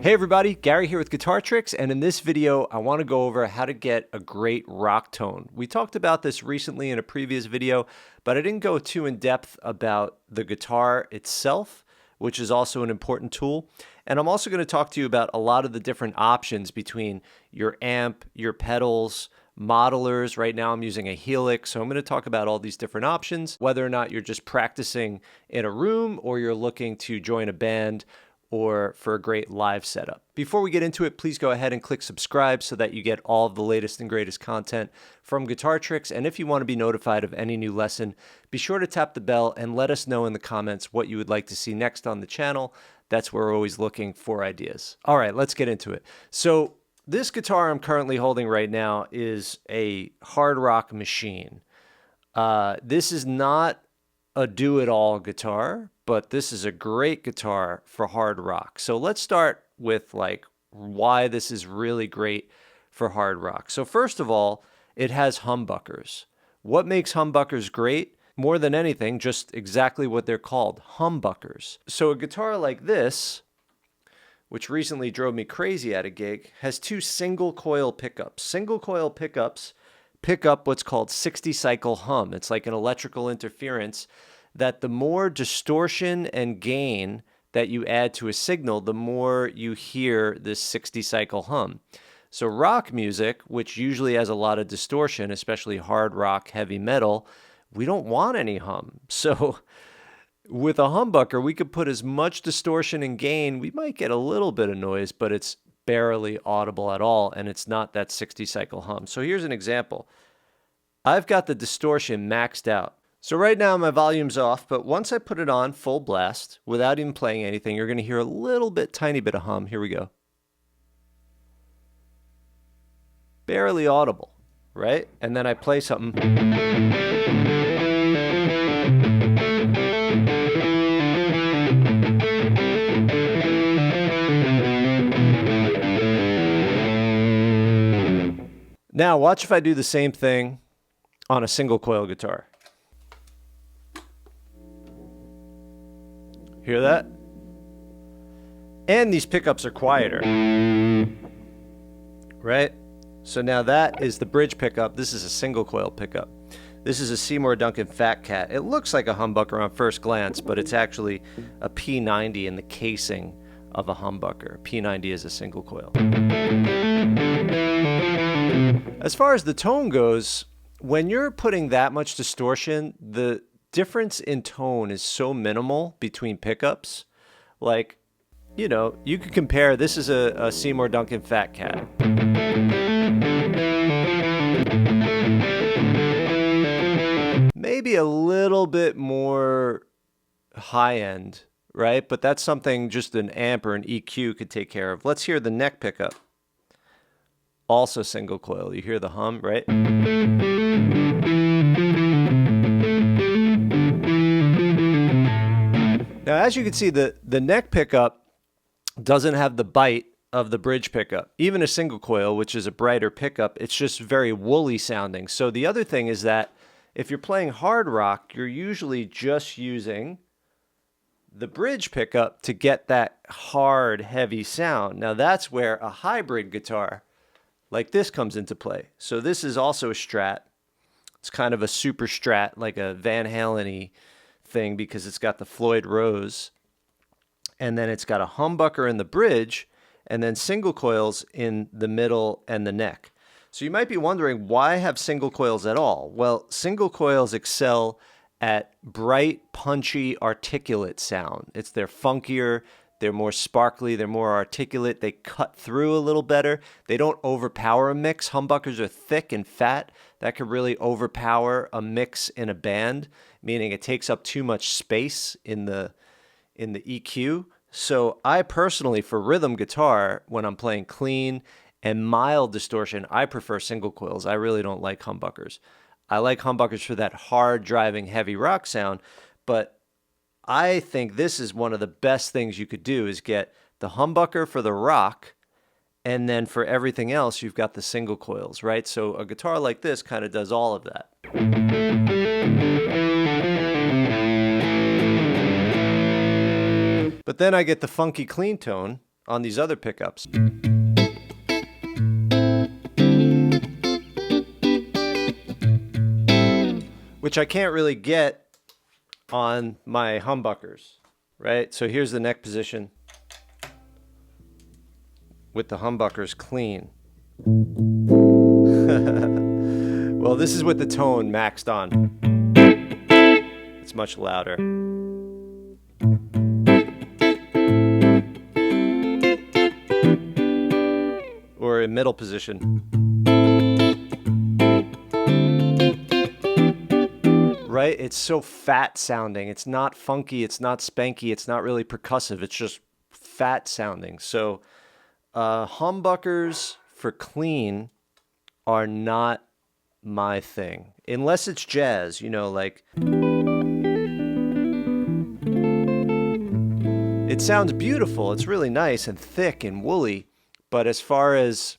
Hey everybody, Gary here with Guitar Tricks, and in this video I want to go over how to get a great rock tone. We talked about this recently in a previous video, but I didn't go too in depth about the guitar itself, which is also an important tool. And I'm also going to talk to you about a lot of the different options between your amp, your pedals, modelers. Right now I'm using a Helix, so I'm going to talk about all these different options, whether or not you're just practicing in a room or you're looking to join a band or for a great live setup. Before we get into it, please go ahead and click subscribe so that you get all of the latest and greatest content from Guitar Tricks. And if you want to be notified of any new lesson, be sure to tap the bell and let us know in the comments what you would like to see next on the channel. That's where we're always looking for ideas. All right, let's get into it. So this guitar I'm currently holding right now is a hard rock machine. This is not a do-it-all guitar, but this is a great guitar for hard rock. So let's start with why this is really great for hard rock. So first of all, it has humbuckers. What makes humbuckers great? More than anything, just exactly what they're called, humbuckers. So a guitar like this, which recently drove me crazy at a gig, has two single coil pickups. Single coil pickups pick up what's called 60 cycle hum. It's like an electrical interference that the more distortion and gain that you add to a signal, the more you hear this 60 cycle hum. So rock music, which usually has a lot of distortion, especially hard rock, heavy metal, we don't want any hum. So with a humbucker, we could put as much distortion and gain. We might get a little bit of noise, but it's barely audible at all, and it's not that 60 cycle hum. So here's an example. I've got the distortion maxed out. So right now my volume's off, but once I put it on full blast, without even playing anything, you're going to hear a little bit, tiny bit of hum. Here we go. Barely audible, right? And then I play something. Now watch if I do the same thing on a single coil guitar. Hear that? And these pickups are quieter, right? So now that is the bridge pickup. This is a single coil pickup. This is a Seymour Duncan Fat Cat. It looks like a humbucker on first glance, but it's actually a P90 in the casing of a humbucker. P90 is a single coil. As far as the tone goes, when you're putting that much distortion, the difference in tone is so minimal between pickups. Like, you know, you could compare, this is a Seymour Duncan Fat Cat. Maybe a little bit more high end, right? But that's something just an amp or an EQ could take care of. Let's hear the neck pickup. Also single coil. You hear the hum, right? Now, as you can see, the neck pickup doesn't have the bite of the bridge pickup. Even a single coil, which is a brighter pickup, it's just very woolly sounding. So the other thing is that if you're playing hard rock, you're usually just using the bridge pickup to get that hard, heavy sound. Now that's where a hybrid guitar like this comes into play. So this is also a Strat. It's kind of a super Strat, like a Van Halen-y thing, because it's got the Floyd Rose, and then it's got a humbucker in the bridge, and then single coils in the middle and the neck. So you might be wondering, why have single coils at all? Well, single coils excel at bright, punchy, articulate sound. They're funkier, they're more sparkly, they're more articulate, they cut through a little better. They don't overpower a mix. Humbuckers are thick and fat. That could really overpower a mix in a band, meaning it takes up too much space in the EQ. So I personally, for rhythm guitar, when I'm playing clean and mild distortion, I prefer single coils. I really don't like humbuckers. I like humbuckers for that hard driving heavy rock sound, but I think this is one of the best things you could do, is get the humbucker for the rock, and then for everything else, you've got the single coils, right? So a guitar like this kind of does all of that. But then I get the funky clean tone on these other pickups. Which I can't really get on my humbuckers, right? So here's the neck position with the humbuckers clean. Well, this is with the tone maxed on. It's much louder. Or in middle position. Right? It's so fat sounding. It's not funky. It's not spanky. It's not really percussive. It's just fat sounding. So humbuckers for clean are not my thing. Unless it's jazz, you know, like... It sounds beautiful. It's really nice and thick and woolly. But as far as,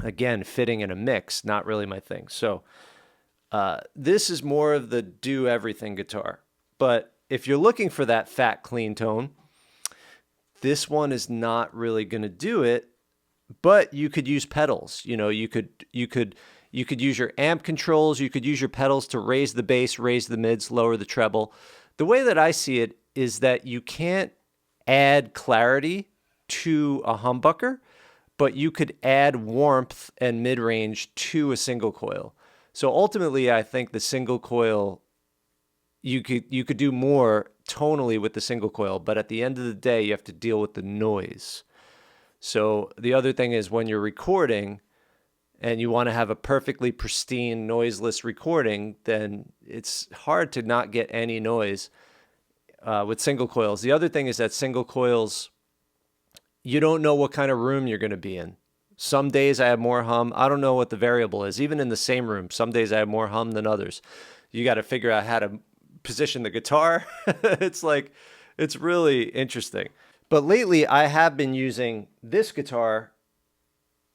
again, fitting in a mix, not really my thing. So... this is more of the do everything guitar. But if you're looking for that fat, clean tone, this one is not really going to do it. But you could use pedals. You know, you could use your amp controls. You could use your pedals to raise the bass, raise the mids, lower the treble. The way that I see it is that you can't add clarity to a humbucker, but you could add warmth and mid-range to a single coil. So ultimately, I think the single coil, you could do more tonally with the single coil, but at the end of the day, you have to deal with the noise. So the other thing is when you're recording and you want to have a perfectly pristine, noiseless recording, then it's hard to not get any noise with single coils. The other thing is that single coils, you don't know what kind of room you're going to be in. Some days I have more hum. I don't know what the variable is. Even in the same room, some days I have more hum than others. You got to figure out how to position the guitar. It's really interesting. But lately I have been using this guitar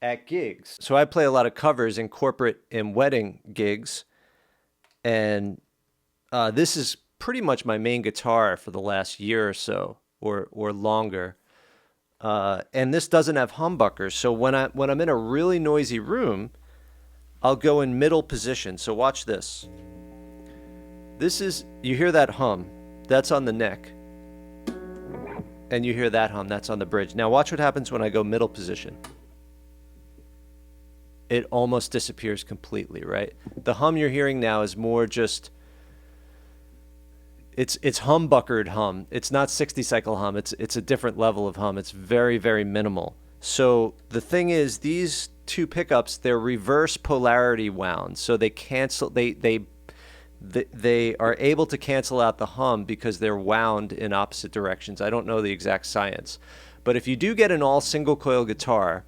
at gigs. So I play a lot of covers in corporate and wedding gigs. And this is pretty much my main guitar for the last year or so, or longer. And this doesn't have humbuckers. So when I'm in a really noisy room, I'll go in middle position. So watch this. You hear that hum, that's on the neck. And you hear that hum, that's on the bridge. Now watch what happens when I go middle position. It almost disappears completely, right? The hum you're hearing now is more just, it's humbuckered hum. It's not 60 cycle hum. It's a different level of hum. It's very, very minimal. So the thing is, these two pickups, they're reverse polarity wound. So they cancel, they are able to cancel out the hum because they're wound in opposite directions. I don't know the exact science. But if you do get an all single coil guitar,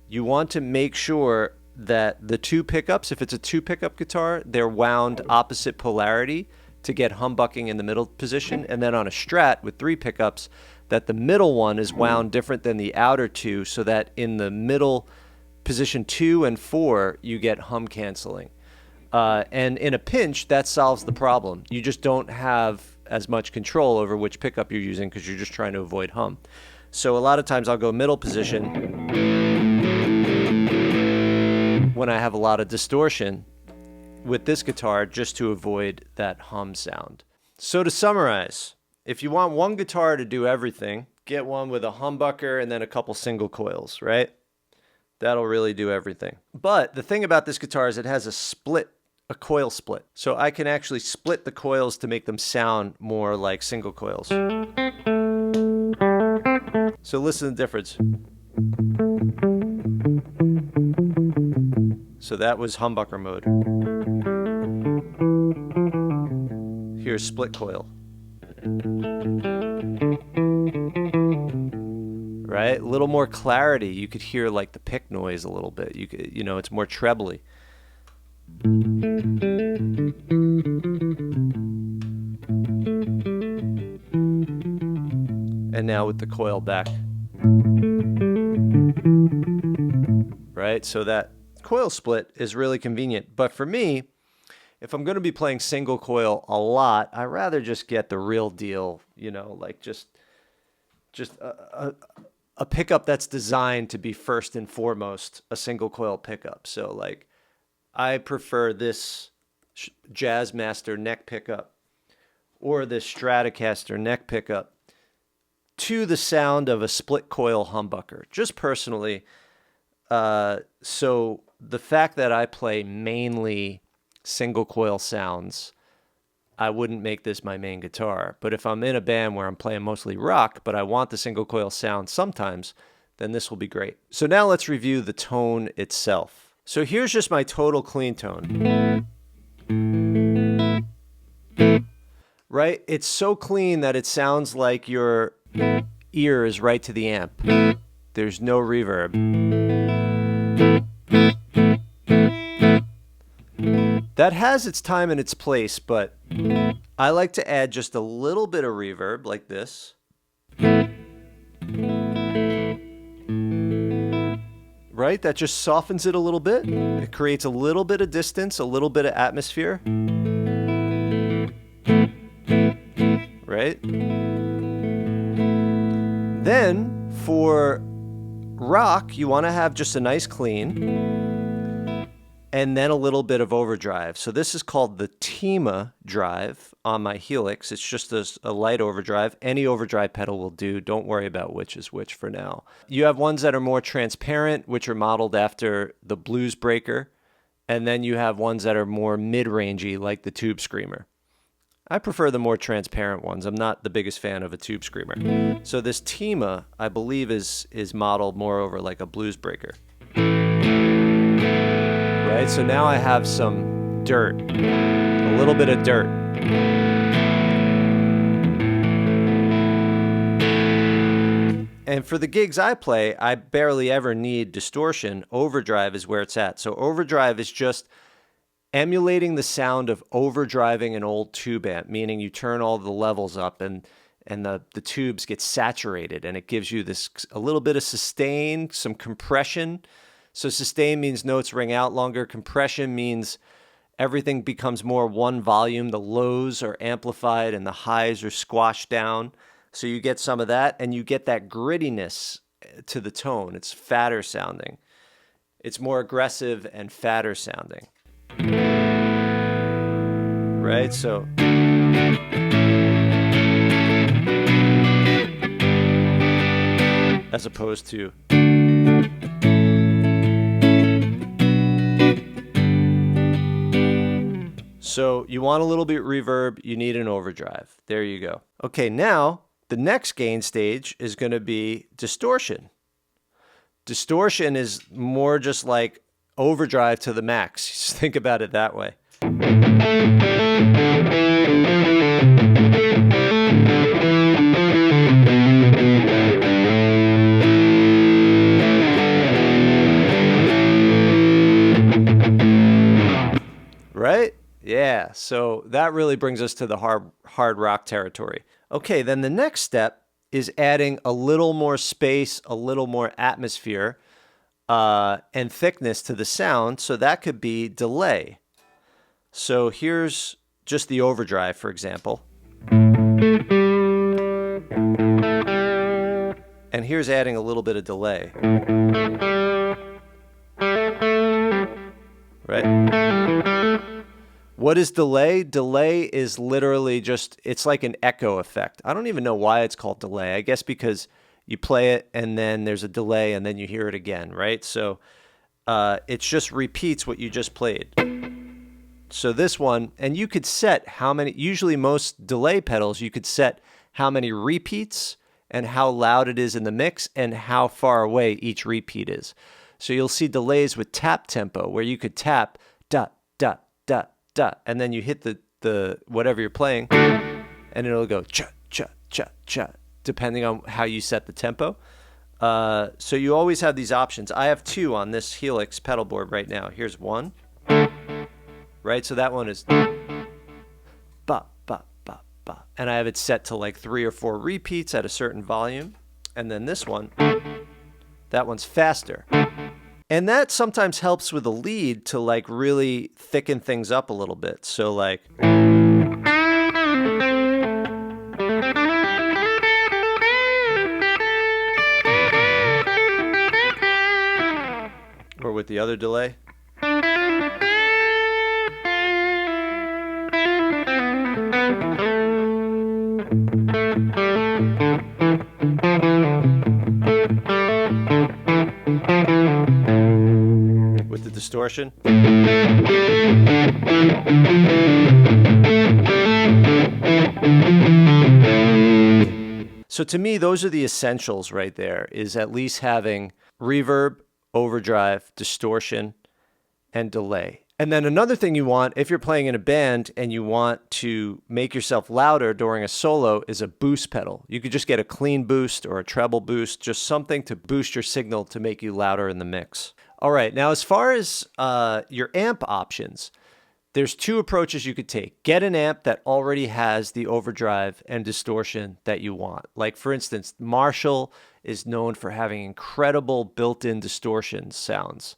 you want to make sure that the two pickups, if it's a two pickup guitar, they're wound opposite polarity to get humbucking in the middle position. And then on a Strat with three pickups, that the middle one is wound different than the outer two, so that in the middle position 2 and 4, you get hum canceling. And in a pinch, that solves the problem. You just don't have as much control over which pickup you're using because you're just trying to avoid hum. So a lot of times I'll go middle position when I have a lot of distortion with this guitar just to avoid that hum sound. So to summarize, if you want one guitar to do everything, get one with a humbucker and then a couple single coils, right? That'll really do everything. But the thing about this guitar is it has a coil split. So I can actually split the coils to make them sound more like single coils. So listen to the difference. So that was humbucker mode. Here's split coil. Right? A little more clarity. You could hear like the pick noise a little bit. You know, it's more trebly. And now with the coil back. Right? So that coil split is really convenient. But for me, if I'm going to be playing single coil a lot, I'd rather just get the real deal, you know, like just a pickup that's designed to be first and foremost a single coil pickup. So like I prefer this Jazzmaster neck pickup or this Stratocaster neck pickup to the sound of a split coil humbucker, just personally. So the fact that I play mainly single coil sounds, I wouldn't make this my main guitar. But if I'm in a band where I'm playing mostly rock, but I want the single coil sound sometimes, then this will be great. So now let's review the tone itself. So here's just my total clean tone. Right? It's so clean that it sounds like your ear is right to the amp. There's no reverb. That has its time and its place, but I like to add just a little bit of reverb like this. Right? That just softens it a little bit. It creates a little bit of distance, a little bit of atmosphere. Right? Then for rock, you want to have just a nice clean and then a little bit of overdrive. So this is called the Tima drive on my Helix. It's just a light overdrive. Any overdrive pedal will do. Don't worry about which is which for now. You have ones that are more transparent, which are modeled after the Blues Breaker. And then you have ones that are more mid-rangey, like the Tube Screamer. I prefer the more transparent ones. I'm not the biggest fan of a Tube Screamer. So this Tima, I believe, is modeled more over like a Blues Breaker. Right, so now I have some dirt, a little bit of dirt. And for the gigs I play, I barely ever need distortion. Overdrive is where it's at. So overdrive is just emulating the sound of overdriving an old tube amp, meaning you turn all the levels up and the tubes get saturated, and it gives you this a little bit of sustain, some compression. So sustain means notes ring out longer. Compression means everything becomes more one volume. The lows are amplified and the highs are squashed down. So you get some of that, and you get that grittiness to the tone. It's fatter sounding. It's more aggressive and fatter sounding. Right? So as opposed to so you want a little bit reverb, you need an overdrive. There you go. Okay, now the next gain stage is going to be distortion. Distortion is more just like overdrive to the max. Just think about it that way. Right? Yeah, so that really brings us to the hard rock territory. Okay, then the next step is adding a little more space, a little more atmosphere, and thickness to the sound. So that could be delay. So here's just the overdrive, for example. And here's adding a little bit of delay. Right? What is delay? Delay is literally just, it's like an echo effect. I don't even know why it's called delay. I guess because you play it and then there's a delay and then you hear it again, right? So it just repeats what you just played. So this one, and you could set how many, usually most delay pedals, you could set how many repeats and how loud it is in the mix and how far away each repeat is. So you'll see delays with tap tempo where you could tap dot, dot, dot, dot, and then you hit the whatever you're playing and it'll go cha, cha, cha, cha, depending on how you set the tempo. So you always have these options. I have two on this Helix pedal board right now. Here's one. Right, so that one is ba, ba, ba, ba. And I have it set to like 3 or 4 repeats at a certain volume. And then this one, that one's faster. And that sometimes helps with the lead to like really thicken things up a little bit. So like, with the other delay. With the distortion. So to me, those are the essentials right there, is at least having reverb, overdrive, distortion, and delay. And then another thing you want, if you're playing in a band and you want to make yourself louder during a solo, is a boost pedal. You could just get a clean boost or a treble boost, just something to boost your signal to make you louder in the mix. All right, now as far as your amp options, there's two approaches you could take. Get an amp that already has the overdrive and distortion that you want. Like for instance, Marshall is known for having incredible built-in distortion sounds.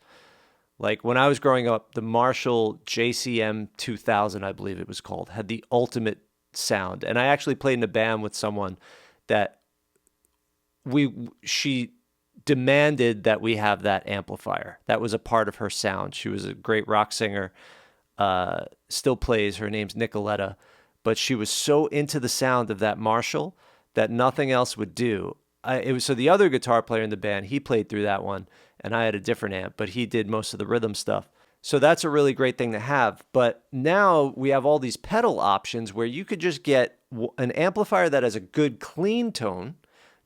Like when I was growing up, the Marshall JCM 2000, I believe it was called, had the ultimate sound. And I actually played in a band with someone that she demanded that we have that amplifier. That was a part of her sound. She was a great rock singer. Still plays. Her name's Nicoletta, but she was so into the sound of that Marshall that nothing else would do. So the other guitar player in the band, he played through that one, and I had a different amp, but he did most of the rhythm stuff. So that's a really great thing to have. But now we have all these pedal options where you could just get an amplifier that has a good clean tone,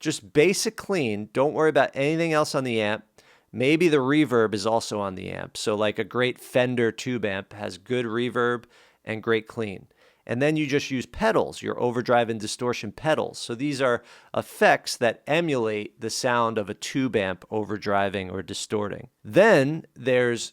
just basic clean. Don't worry about anything else on the amp. Maybe the reverb is also on the amp. So like a great Fender tube amp has good reverb and great clean. And then you just use pedals, your overdrive and distortion pedals. So these are effects that emulate the sound of a tube amp overdriving or distorting. Then there's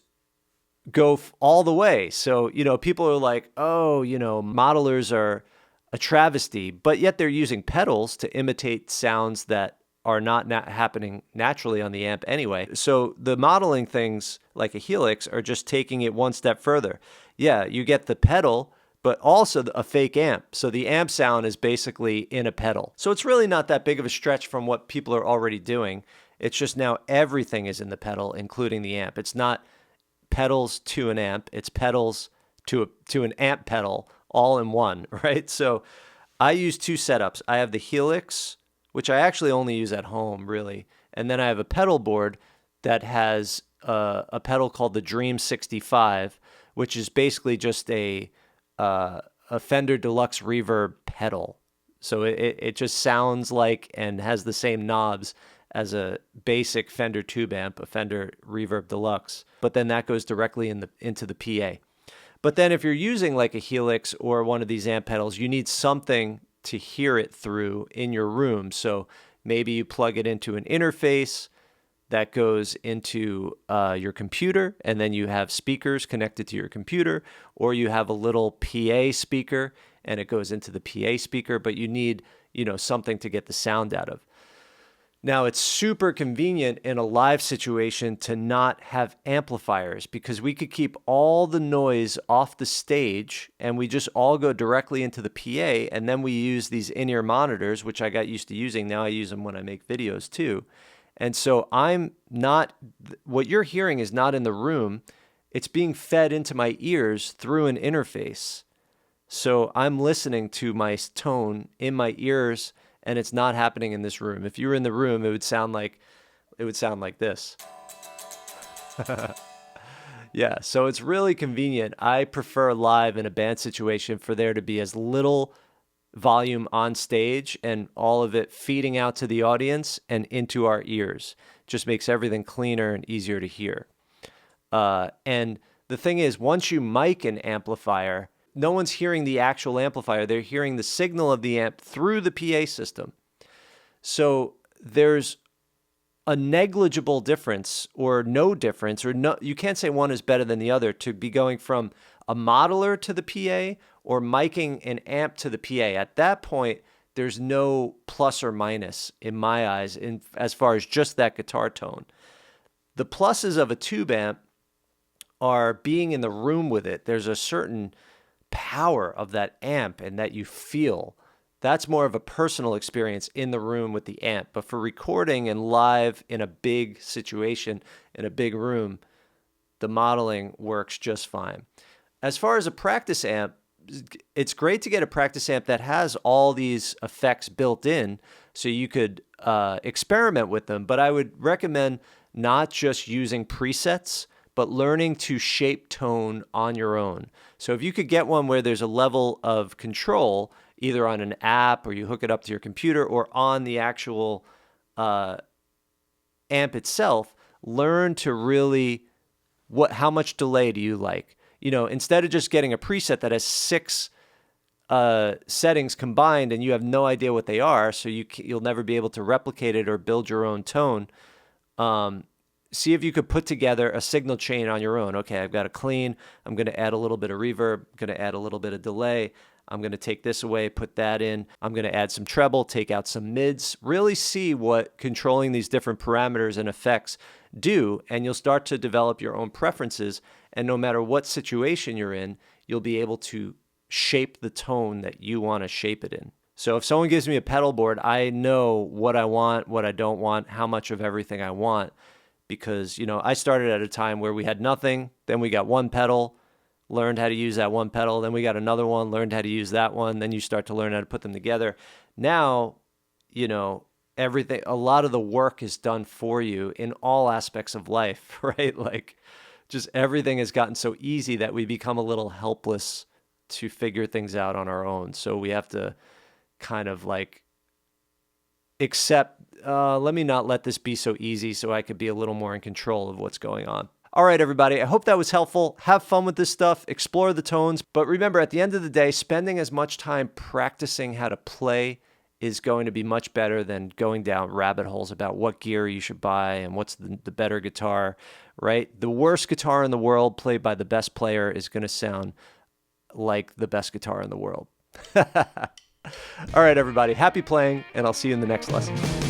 go all the way. So, people are like, oh, modelers are a travesty, but yet they're using pedals to imitate sounds that are not happening naturally on the amp anyway. So the modeling things like a Helix are just taking it one step further. Yeah, you get the pedal, but also a fake amp. So the amp sound is basically in a pedal. So it's really not that big of a stretch from what people are already doing. It's just now everything is in the pedal, including the amp. It's not pedals to an amp, it's pedals to an amp pedal all in one, right? So I use two setups. I have the Helix, which I actually only use at home, really. And then I have a pedal board that has a pedal called the Dream 65, which is basically just a Fender Deluxe Reverb pedal. So it just sounds like and has the same knobs as a basic Fender tube amp, a Fender Reverb Deluxe. But then that goes directly into the PA. But then if you're using like a Helix or one of these amp pedals, you need something to hear it through in your room. So maybe you plug it into an interface that goes into your computer, and then you have speakers connected to your computer, or you have a little PA speaker and it goes into the PA speaker, but you need, something to get the sound out of. Now, it's super convenient in a live situation to not have amplifiers because we could keep all the noise off the stage and we just all go directly into the PA, and then we use these in-ear monitors, which I got used to using. Now I use them when I make videos too. And so what you're hearing is not in the room. It's being fed into my ears through an interface. So I'm listening to my tone in my ears, and it's not happening in this room. If you were in the room, it would sound like this. Yeah, so it's really convenient. I prefer live in a band situation for there to be as little volume on stage and all of it feeding out to the audience and into our ears. Just makes everything cleaner and easier to hear. And the thing is, once you mic an amplifier, no one's hearing the actual amplifier. They're hearing the signal of the amp through the PA system. So there's a negligible difference or no difference, or no, you can't say one is better than the other to be going from a modeler to the PA or miking an amp to the PA. At that point, there's no plus or minus in my eyes as far as just that guitar tone. The pluses of a tube amp are being in the room with it. There's a certain power of that amp and that you feel. That's more of a personal experience in the room with the amp. But for recording and live in a big situation, in a big room, the modeling works just fine. As far as a practice amp, it's great to get a practice amp that has all these effects built in so you could experiment with them. But I would recommend not just using presets, but learning to shape tone on your own. So if you could get one where there's a level of control, either on an app or you hook it up to your computer or on the actual amp itself, learn to really, how much delay do you like? You know, instead of just getting a preset that has 6 settings combined and you have no idea what they are, so you'll never be able to replicate it or build your own tone. See if you could put together a signal chain on your own. Okay, I've got a clean. I'm going to add a little bit of reverb. I'm going to add a little bit of delay. I'm going to take this away, put that in. I'm going to add some treble, take out some mids. Really see what controlling these different parameters and effects do, and you'll start to develop your own preferences. And no matter what situation you're in, you'll be able to shape the tone that you want to shape it in. So if someone gives me a pedal board, I know what I want, what I don't want, how much of everything I want. Because, you know, I started at a time where we had nothing, then we got one pedal, learned how to use that one pedal, then we got another one, learned how to use that one, then you start to learn how to put them together. Now, you know, everything, a lot of the work is done for you in all aspects of life, right? Like, just everything has gotten so easy that we become a little helpless to figure things out on our own. So we have to kind of like accept, let me not let this be so easy so I could be a little more in control of what's going on. All right, everybody, I hope that was helpful. Have fun with this stuff, explore the tones, but remember, at the end of the day, spending as much time practicing how to play is going to be much better than going down rabbit holes about what gear you should buy and what's the better guitar, right? The worst guitar in the world played by the best player is going to sound like the best guitar in the world. All right, everybody, happy playing, and I'll see you in the next lesson.